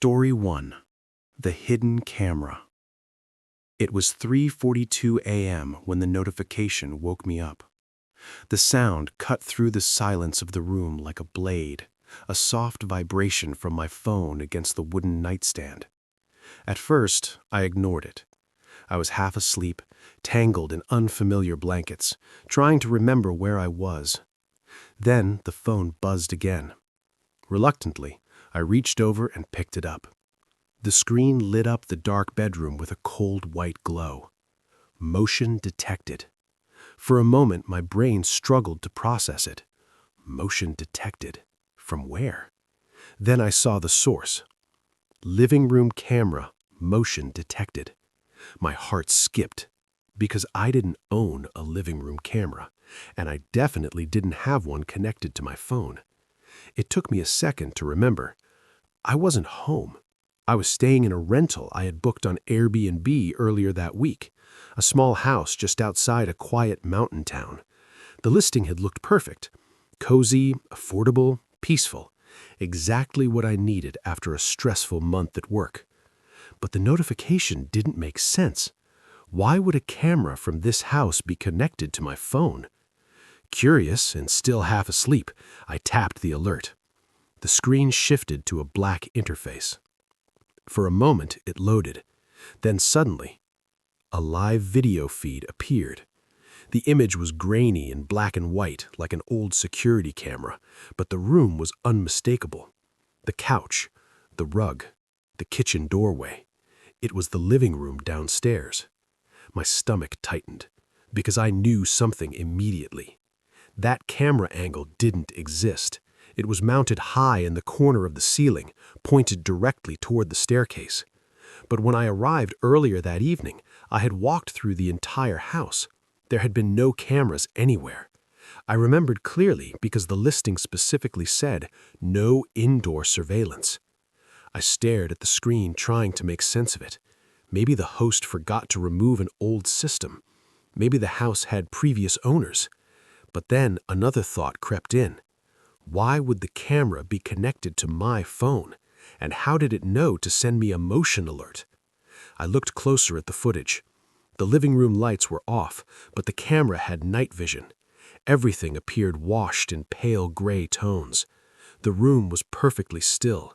Story 1. The Hidden Camera. It was 3:42 a.m. when the notification woke me up. The sound cut through the silence of the room like a blade, a soft vibration from my phone against the wooden nightstand. At first, I ignored it. I was half asleep, tangled in unfamiliar blankets, trying to remember where I was. Then the phone buzzed again. Reluctantly, I reached over and picked it up. The screen lit up the dark bedroom with a cold white glow. Motion detected. For a moment, my brain struggled to process it. Motion detected. From where? Then I saw the source. Living room camera, motion detected. My heart skipped, because I didn't own a living room camera, and I definitely didn't have one connected to my phone. It took me a second to remember. I wasn't home. I was staying in a rental I had booked on Airbnb earlier that week, a small house just outside a quiet mountain town. The listing had looked perfect. Cozy, affordable, peaceful. Exactly what I needed after a stressful month at work. But the notification didn't make sense. Why would a camera from this house be connected to my phone? Curious and still half asleep, I tapped the alert. The screen shifted to a black interface. For a moment, it loaded. Then suddenly, a live video feed appeared. The image was grainy and black and white, like an old security camera, but the room was unmistakable. The couch, the rug, the kitchen doorway. It was the living room downstairs. My stomach tightened, because I knew something immediately. That camera angle didn't exist. It was mounted high in the corner of the ceiling, pointed directly toward the staircase. But when I arrived earlier that evening, I had walked through the entire house. There had been no cameras anywhere. I remembered clearly because the listing specifically said, "No indoor surveillance." I stared at the screen trying to make sense of it. Maybe the host forgot to remove an old system. Maybe the house had previous owners. But then another thought crept in. Why would the camera be connected to my phone? And how did it know to send me a motion alert? I looked closer at the footage. The living room lights were off, but the camera had night vision. Everything appeared washed in pale gray tones. The room was perfectly still.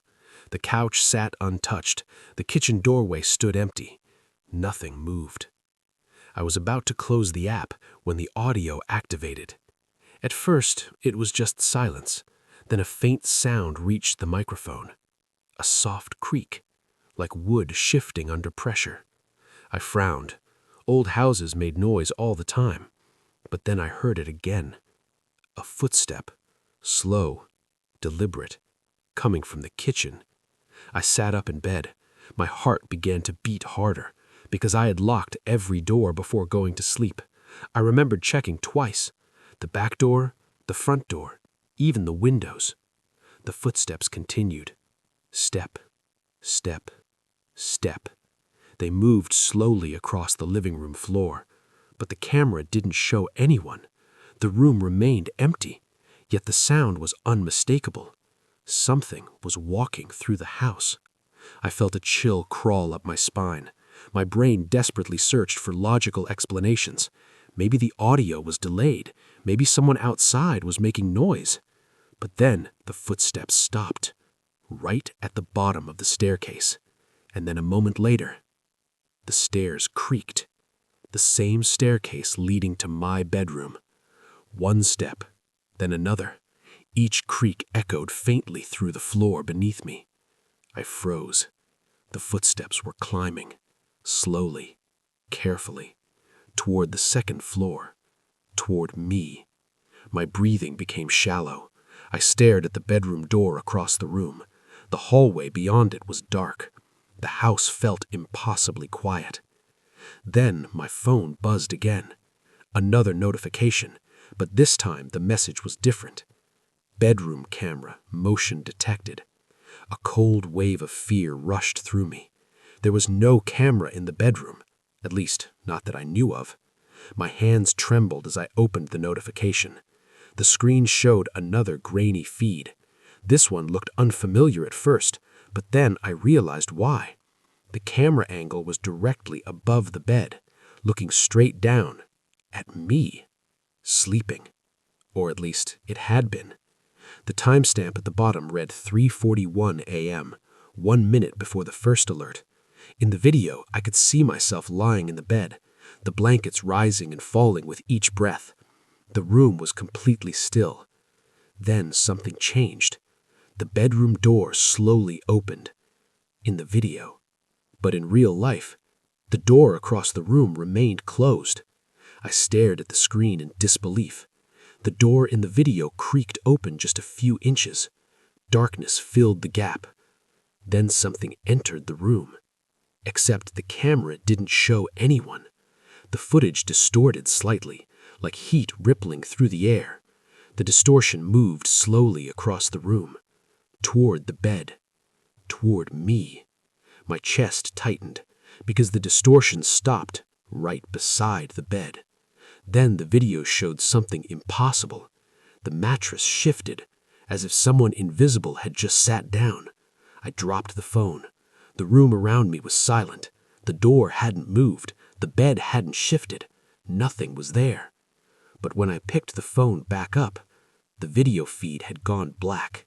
The couch sat untouched. The kitchen doorway stood empty. Nothing moved. I was about to close the app when the audio activated. At first, it was just silence. Then a faint sound reached the microphone. A soft creak, like wood shifting under pressure. I frowned. Old houses made noise all the time. But then I heard it again. A footstep, slow, deliberate, coming from the kitchen. I sat up in bed. My heart began to beat harder, because I had locked every door before going to sleep. I remembered checking twice. The back door, the front door, even the windows. The footsteps continued. Step, step, step. They moved slowly across the living room floor, but the camera didn't show anyone. The room remained empty, yet the sound was unmistakable. Something was walking through the house. I felt a chill crawl up my spine. My brain desperately searched for logical explanations. Maybe the audio was delayed. Maybe someone outside was making noise. But then the footsteps stopped, right at the bottom of the staircase. And then a moment later, the stairs creaked. The same staircase leading to my bedroom. One step, then another. Each creak echoed faintly through the floor beneath me. I froze. The footsteps were climbing, slowly, carefully, toward the second floor, toward me. My breathing became shallow. I stared at the bedroom door across the room. The hallway beyond it was dark. The house felt impossibly quiet. Then my phone buzzed again. Another notification, but this time the message was different. Bedroom camera, motion detected. A cold wave of fear rushed through me. There was no camera in the bedroom, at least not that I knew of. My hands trembled as I opened the notification. The screen showed another grainy feed. This one looked unfamiliar at first, But then I realized why. The camera angle was directly above the bed, looking straight down at me, sleeping. Or at least it had been. The timestamp at the bottom read 3:41 a.m., 1 minute before the first alert. In the video, I could see myself lying in the bed, the blankets rising and falling with each breath. The room was completely still. Then something changed. The bedroom door slowly opened. In the video. But in real life, the door across the room remained closed. I stared at the screen in disbelief. The door in the video creaked open just a few inches. Darkness filled the gap. Then something entered the room. Except the camera didn't show anyone. The footage distorted slightly, like heat rippling through the air. The distortion moved slowly across the room, toward the bed, toward me. My chest tightened, because the distortion stopped right beside the bed. Then the video showed something impossible. The mattress shifted, as if someone invisible had just sat down. I dropped the phone. The room around me was silent. The door hadn't moved. The bed hadn't shifted. Nothing was there. But when I picked the phone back up, the video feed had gone black.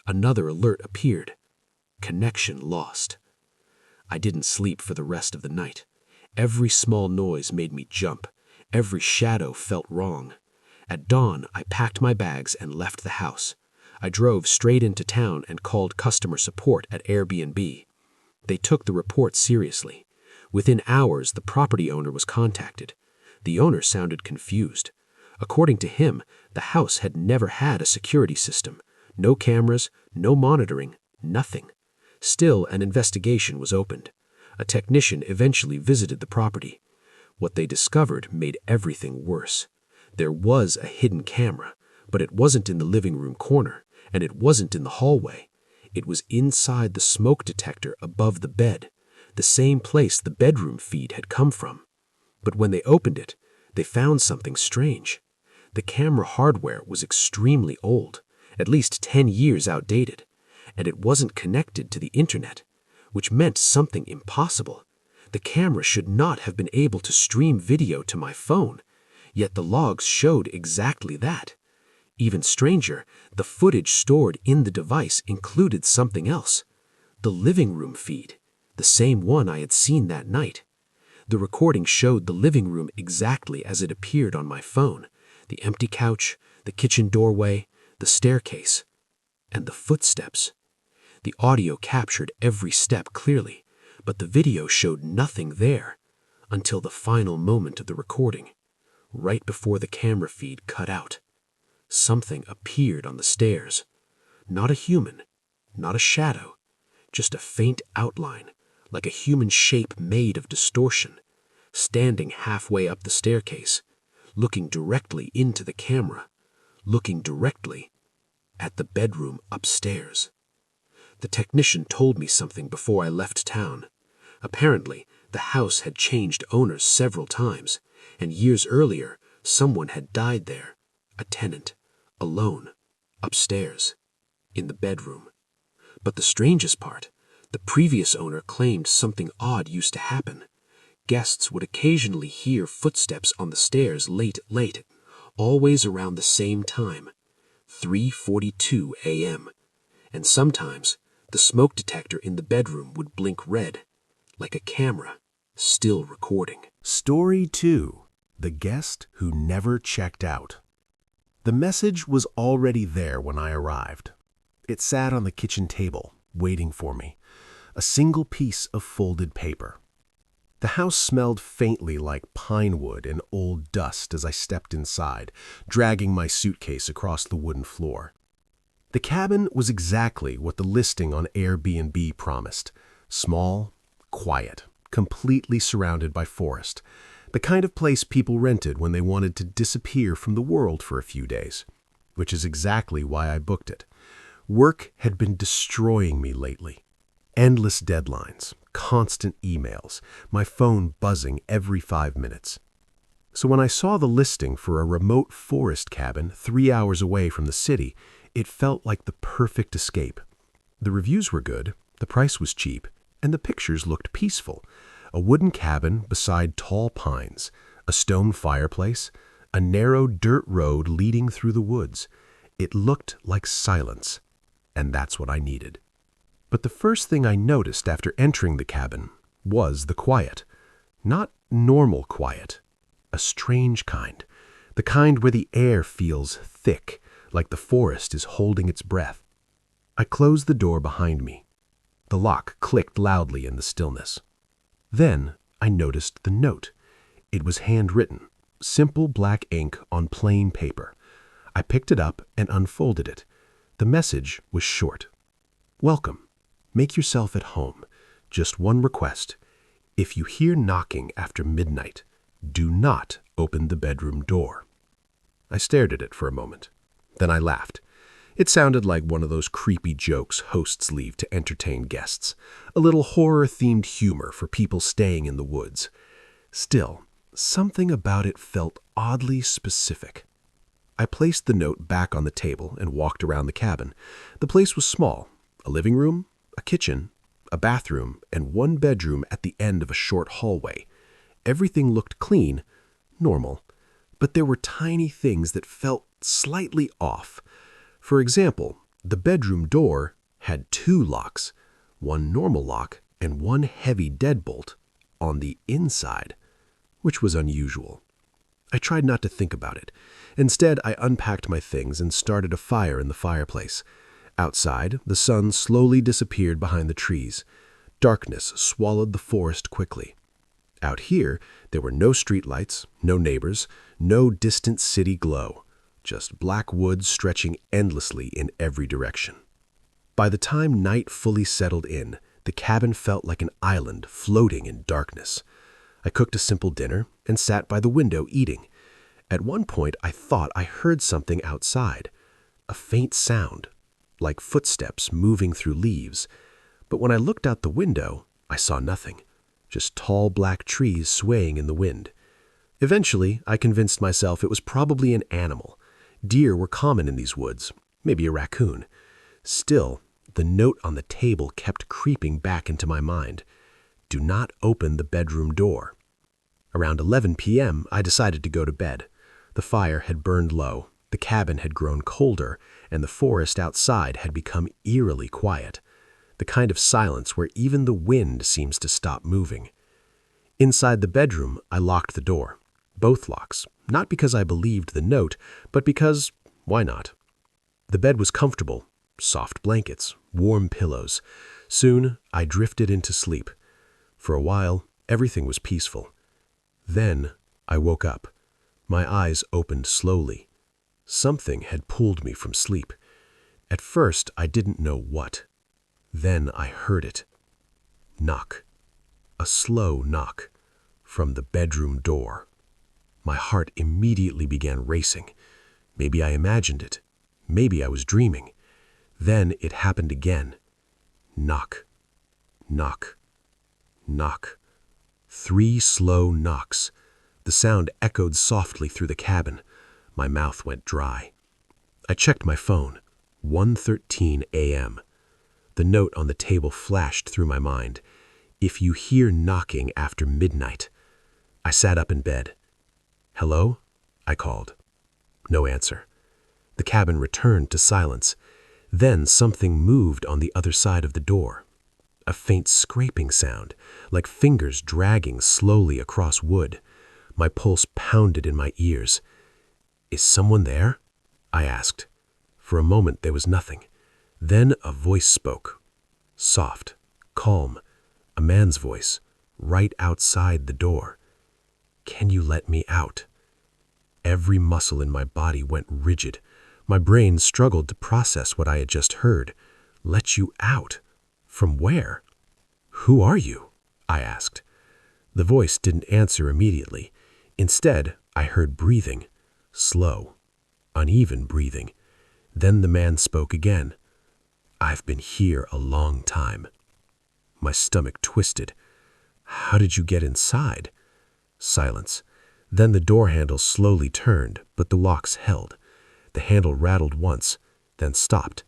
Another alert appeared. Connection lost. I didn't sleep for the rest of the night. Every small noise made me jump. Every shadow felt wrong. At dawn, I packed my bags and left the house. I drove straight into town and called customer support at Airbnb. They took the report seriously. Within hours, the property owner was contacted. The owner sounded confused. According to him, the house had never had a security system. No cameras, no monitoring, nothing. Still, an investigation was opened. A technician eventually visited the property. What they discovered made everything worse. There was a hidden camera, but it wasn't in the living room corner, and it wasn't in the hallway. It was inside the smoke detector above the bed, the same place the bedroom feed had come from. But when they opened it, they found something strange. The camera hardware was extremely old, at least 10 years outdated, and it wasn't connected to the internet, which meant something impossible. The camera should not have been able to stream video to my phone, yet the logs showed exactly that. Even stranger, the footage stored in the device included something else. The living room feed, the same one I had seen that night. The recording showed the living room exactly as it appeared on my phone. The empty couch, the kitchen doorway, the staircase, and the footsteps. The audio captured every step clearly, but the video showed nothing there until the final moment of the recording, right before the camera feed cut out. Something appeared on the stairs. Not a human, not a shadow, just a faint outline, like a human shape made of distortion, standing halfway up the staircase, looking directly into the camera, looking directly at the bedroom upstairs. The technician told me something before I left town. Apparently, the house had changed owners several times, and years earlier, someone had died there, a tenant, alone, upstairs, in the bedroom. But the strangest part, the previous owner claimed something odd used to happen. Guests would occasionally hear footsteps on the stairs late, always around the same time, 3:42 a.m., and sometimes the smoke detector in the bedroom would blink red, like a camera still recording. Story 2. The Guest Who Never Checked Out. The message was already there when I arrived. It sat on the kitchen table, waiting for me, a single piece of folded paper. The house smelled faintly like pine wood and old dust as I stepped inside, dragging my suitcase across the wooden floor. The cabin was exactly what the listing on Airbnb promised. Small, quiet, completely surrounded by forest. The kind of place people rented when they wanted to disappear from the world for a few days, which is exactly why I booked it. Work had been destroying me lately. Endless deadlines, constant emails, my phone buzzing every 5 minutes. So when I saw the listing for a remote forest cabin 3 hours away from the city, it felt like the perfect escape. The reviews were good, The price was cheap, and the pictures looked peaceful. A wooden cabin beside tall pines, a stone fireplace, a narrow dirt road leading through the woods. It looked like silence, and that's what I needed. But the first thing I noticed after entering the cabin was the quiet. Not normal quiet, a strange kind. The kind where the air feels thick, like the forest is holding its breath. I closed the door behind me. The lock clicked loudly in the stillness. Then I noticed the note. It was handwritten, simple black ink on plain paper. I picked it up and unfolded it. The message was short. Welcome. Make yourself at home. Just one request. If you hear knocking after midnight, do not open the bedroom door. I stared at it for a moment. Then I laughed. It sounded like one of those creepy jokes hosts leave to entertain guests. A little horror-themed humor for people staying in the woods. Still, something about it felt oddly specific. I placed the note back on the table and walked around the cabin. The place was small. A living room, a kitchen, a bathroom, and one bedroom at the end of a short hallway. Everything looked clean, normal, but there were tiny things that felt slightly off. For example, the bedroom door had 2 locks, one normal lock and one heavy deadbolt on the inside, which was unusual. I tried not to think about it. Instead, I unpacked my things and started a fire in the fireplace. Outside, the sun slowly disappeared behind the trees. Darkness swallowed the forest quickly. Out here, there were no streetlights, no neighbors, no distant city glow, just black woods stretching endlessly in every direction. By the time night fully settled in, the cabin felt like an island floating in darkness. I cooked a simple dinner and sat by the window eating. At one point, I thought I heard something outside, a faint sound, like footsteps moving through leaves. But when I looked out the window, I saw nothing, just tall black trees swaying in the wind. Eventually, I convinced myself it was probably an animal. Deer were common in these woods, maybe a raccoon. Still, the note on the table kept creeping back into my mind. Do not open the bedroom door. Around 11 p.m., I decided to go to bed. The fire had burned low, the cabin had grown colder, and the forest outside had become eerily quiet. The kind of silence where even the wind seems to stop moving. Inside the bedroom, I locked the door. Both locks, not because I believed the note, but because, why not? The bed was comfortable, soft blankets, warm pillows. Soon, I drifted into sleep. For a while, everything was peaceful. Then, I woke up. My eyes opened slowly. Something had pulled me from sleep. At first, I didn't know what. Then I heard it. Knock. A slow knock. From the bedroom door. My heart immediately began racing. Maybe I imagined it. Maybe I was dreaming. Then it happened again. Knock. Knock. Knock. 3 slow knocks. The sound echoed softly through the cabin. My mouth went dry. I checked my phone. 1:13 a.m. The note on the table flashed through my mind. If you hear knocking after midnight. I sat up in bed. Hello? I called. No answer. The cabin returned to silence. Then something moved on the other side of the door. A faint scraping sound, like fingers dragging slowly across wood. My pulse pounded in my ears. Is someone there? I asked. For a moment there was nothing. Then a voice spoke. Soft, calm, a man's voice, right outside the door. Can you let me out? Every muscle in my body went rigid. My brain struggled to process what I had just heard. Let you out? From where? Who are you? I asked. The voice didn't answer immediately. Instead, I heard breathing, slow, uneven breathing. Then the man spoke again. I've been here a long time. My stomach twisted. How did you get inside? Silence. Then the door handle slowly turned, but the locks held. The handle rattled once, then stopped.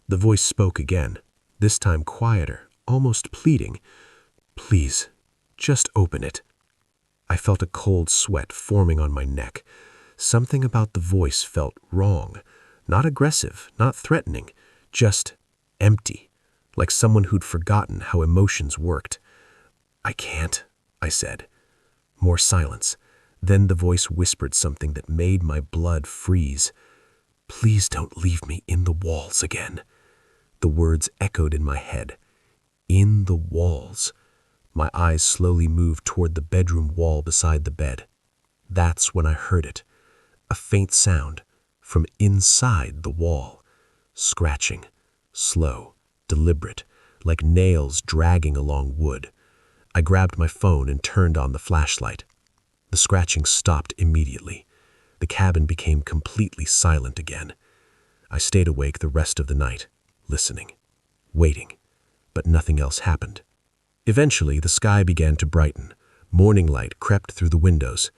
The voice spoke again, this time quieter, almost pleading, "Please, just open it." I felt a cold sweat forming on my neck. Something about the voice felt wrong. Not aggressive, not threatening, just empty, like someone who'd forgotten how emotions worked. "I can't," I said. More silence. Then the voice whispered something that made my blood freeze. "Please don't leave me in the walls again." The words echoed in my head. In the walls. My eyes slowly moved toward the bedroom wall beside the bed. That's when I heard it. A faint sound from inside the wall. Scratching. Slow. Deliberate. Like nails dragging along wood. I grabbed my phone and turned on the flashlight. The scratching stopped immediately. The cabin became completely silent again. I stayed awake the rest of the night, listening, waiting, but nothing else happened. Eventually, the sky began to brighten. Morning light crept through the windows,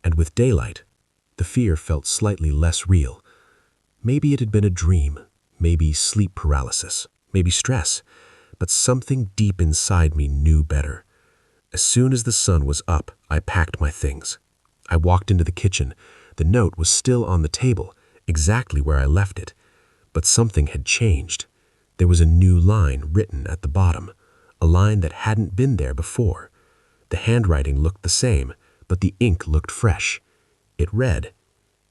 and with daylight, the fear felt slightly less real. Maybe it had been a dream, maybe sleep paralysis, maybe stress, but something deep inside me knew better. As soon as the sun was up, I packed my things. I walked into the kitchen. The note was still on the table, exactly where I left it. But something had changed. There was a new line written at the bottom, a line that hadn't been there before. The handwriting looked the same, but the ink looked fresh. It read,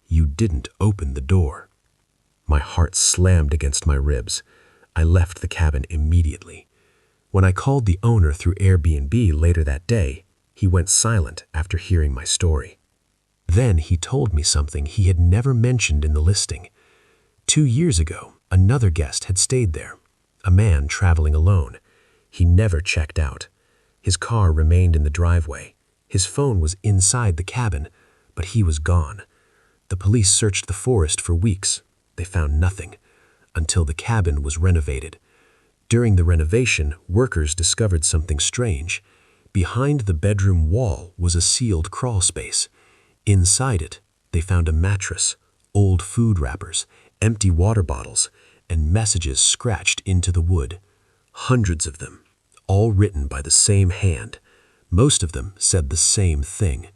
"You didn't open the door." My heart slammed against my ribs. I left the cabin immediately. When I called the owner through Airbnb later that day, he went silent after hearing my story. Then he told me something he had never mentioned in the listing. 2 years ago, another guest had stayed there, a man traveling alone. He never checked out. His car remained in the driveway. His phone was inside the cabin, but he was gone. The police searched the forest for weeks. They found nothing, until the cabin was renovated. During the renovation, workers discovered something strange. Behind the bedroom wall was a sealed crawl space. Inside it, they found a mattress, old food wrappers, empty water bottles, and messages scratched into the wood. Hundreds of them, all written by the same hand. Most of them said the same thing.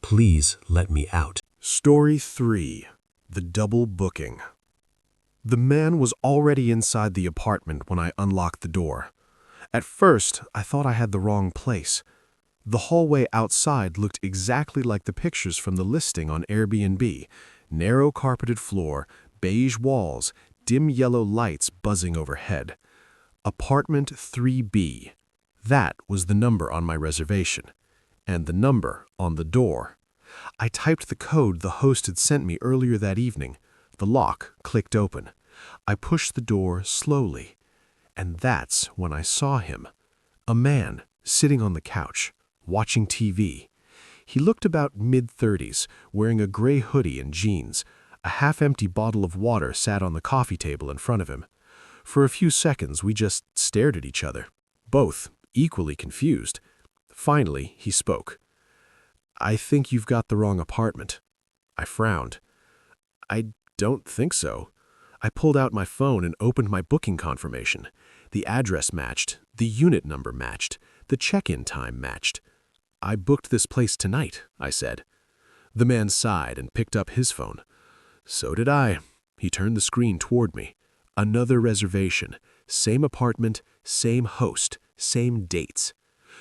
"Please let me out." Story 3. The Double Booking. The man was already inside the apartment when I unlocked the door. At first, I thought I had the wrong place. The hallway outside looked exactly like the pictures from the listing on Airbnb. Narrow carpeted floor, beige walls, dim yellow lights buzzing overhead. Apartment 3B. That was the number on my reservation. And the number on the door. I typed the code the host had sent me earlier that evening. The lock clicked open. I pushed the door slowly. And that's when I saw him. A man sitting on the couch, watching TV. He looked about mid-30s, wearing a gray hoodie and jeans. A half-empty bottle of water sat on the coffee table in front of him. For a few seconds, we just stared at each other, both equally confused. Finally, he spoke. "I think you've got the wrong apartment." I frowned. "I don't think so." I pulled out my phone and opened my booking confirmation. The address matched, the unit number matched, the check-in time matched. "I booked this place tonight," I said. The man sighed and picked up his phone. "So did I." He turned the screen toward me. Another reservation, same apartment, same host, same dates.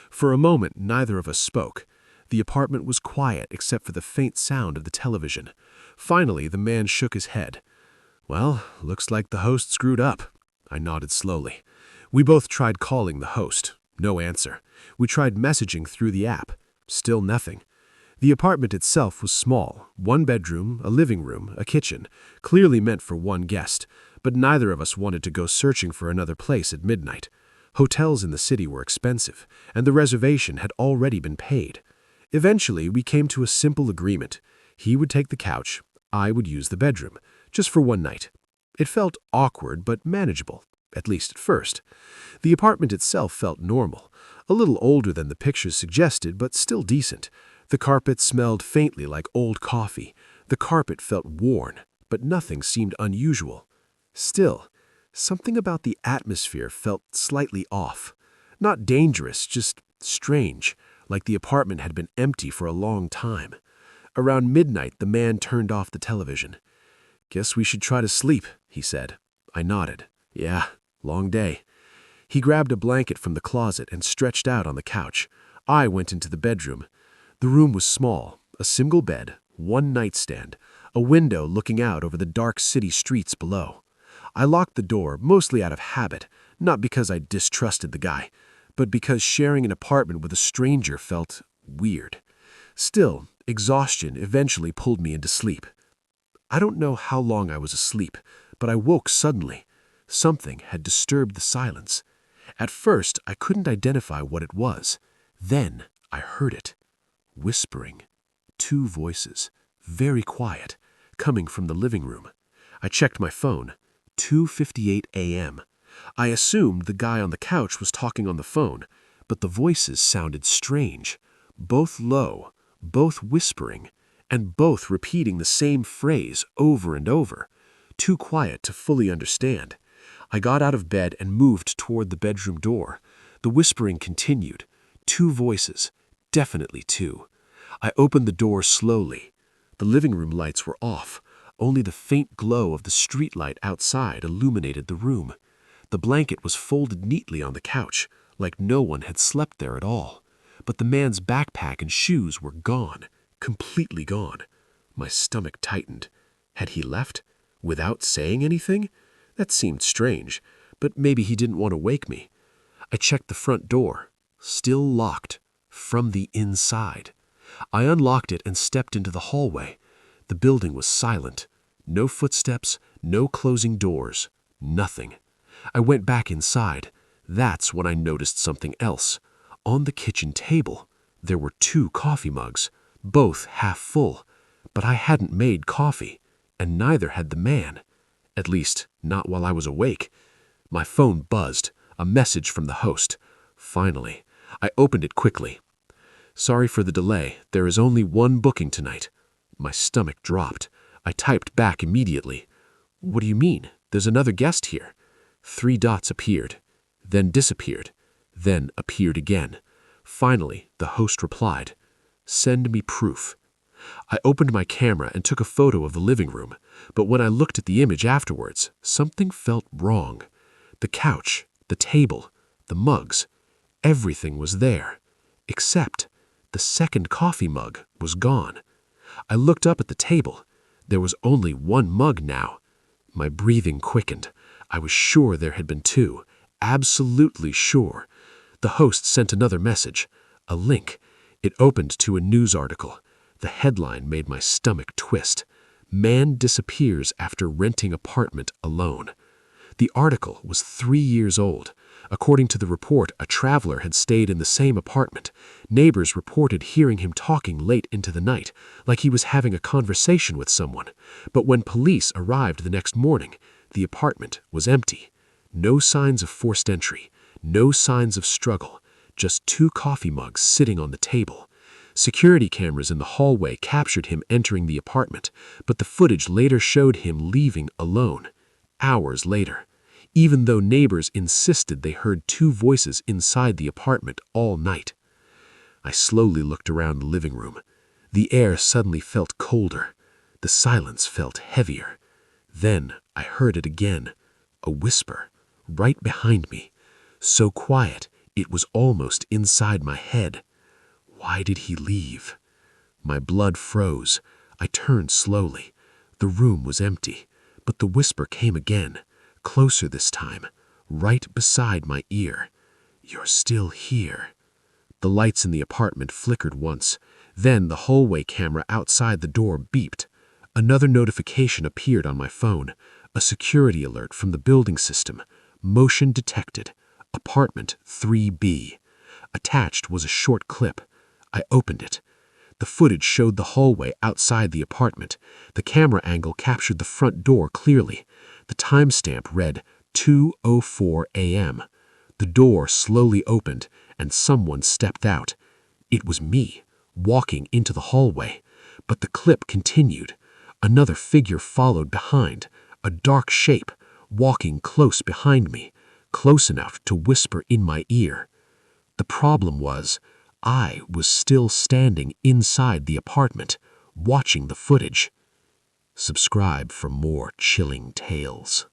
For a moment, neither of us spoke. The apartment was quiet except for the faint sound of the television. Finally, the man shook his head. "Well, looks like the host screwed up." I nodded slowly. We both tried calling the host. No answer. We tried messaging through the app. Still nothing. The apartment itself was small. 1 bedroom, a living room, a kitchen. Clearly meant for 1 guest. But neither of us wanted to go searching for another place at midnight. Hotels in the city were expensive, and the reservation had already been paid. Eventually, we came to a simple agreement. He would take the couch, I would use the bedroom, just for 1 night. It felt awkward but manageable, at least at first. The apartment itself felt normal, a little older than the pictures suggested, but still decent. The carpet smelled faintly like old coffee. The carpet felt worn, but nothing seemed unusual. Still, something about the atmosphere felt slightly off. Not dangerous, just strange, like the apartment had been empty for a long time. Around midnight, the man turned off the television. "Guess we should try to sleep," he said. I nodded. "Yeah, long day." He grabbed a blanket from the closet and stretched out on the couch. I went into the bedroom. The room was small, a single bed, one nightstand, a window looking out over the dark city streets below. I locked the door, mostly out of habit, not because I distrusted the guy, but because sharing an apartment with a stranger felt weird. Still, exhaustion eventually pulled me into sleep. I don't know how long I was asleep, but I woke suddenly. Something had disturbed the silence. At first, I couldn't identify what it was. Then I heard it. Whispering. Two voices, very quiet, coming from the living room. I checked my phone. 2:58 a.m. I assumed the guy on the couch was talking on the phone, but the voices sounded strange. Both low, both whispering, and both repeating the same phrase over and over. Too quiet to fully understand. I got out of bed and moved toward the bedroom door. The whispering continued. Two voices, definitely two. I opened the door slowly. The living room lights were off. Only the faint glow of the streetlight outside illuminated the room. The blanket was folded neatly on the couch, like no one had slept there at all. But the man's backpack and shoes were gone, completely gone. My stomach tightened. Had he left? Without saying anything? That seemed strange, but maybe he didn't want to wake me. I checked the front door. Still locked. From the inside. I unlocked it and stepped into the hallway. The building was silent. No footsteps, no closing doors, nothing. I went back inside. That's when I noticed something else. On the kitchen table, there were two coffee mugs, both half full. But I hadn't made coffee, and neither had the man. At least, not while I was awake. My phone buzzed, a message from the host. Finally, I opened it quickly. "Sorry for the delay. There is only one booking tonight." My stomach dropped. I typed back immediately. "What do you mean? There's another guest here." 3 dots appeared, then disappeared, then appeared again. Finally, the host replied, "Send me proof." I opened my camera and took a photo of the living room, but when I looked at the image afterwards, something felt wrong. The couch, the table, the mugs, everything was there, except the second coffee mug was gone. I looked up at the table. There was only one mug now. My breathing quickened. I was sure there had been two, absolutely sure. The host sent another message, a link. It opened to a news article. The headline made my stomach twist. "Man disappears after renting apartment alone." The article was 3 years old. According to the report, a traveler had stayed in the same apartment. Neighbors reported hearing him talking late into the night, like he was having a conversation with someone. But when police arrived the next morning, the apartment was empty. No signs of forced entry, no signs of struggle, just 2 coffee mugs sitting on the table. Security cameras in the hallway captured him entering the apartment, but the footage later showed him leaving alone, hours later, even though neighbors insisted they heard 2 voices inside the apartment all night. I slowly looked around the living room. The air suddenly felt colder. The silence felt heavier. Then I heard it again, a whisper, right behind me, so quiet it was almost inside my head. Why did he leave? My blood froze. I turned slowly. The room was empty, but the whisper came again, closer this time, right beside my ear. "You're still here." The lights in the apartment flickered once. Then the hallway camera outside the door beeped. Another notification appeared on my phone, a security alert from the building system. Motion detected. Apartment 3B. Attached was a short clip. I opened it. The footage showed the hallway outside the apartment. The camera angle captured the front door clearly. The timestamp read 2:04 a.m. The door slowly opened, and someone stepped out. It was me, walking into the hallway. But the clip continued. Another figure followed behind, a dark shape, walking close behind me, close enough to whisper in my ear. The problem was, I was still standing inside the apartment, watching the footage. Subscribe for more chilling tales.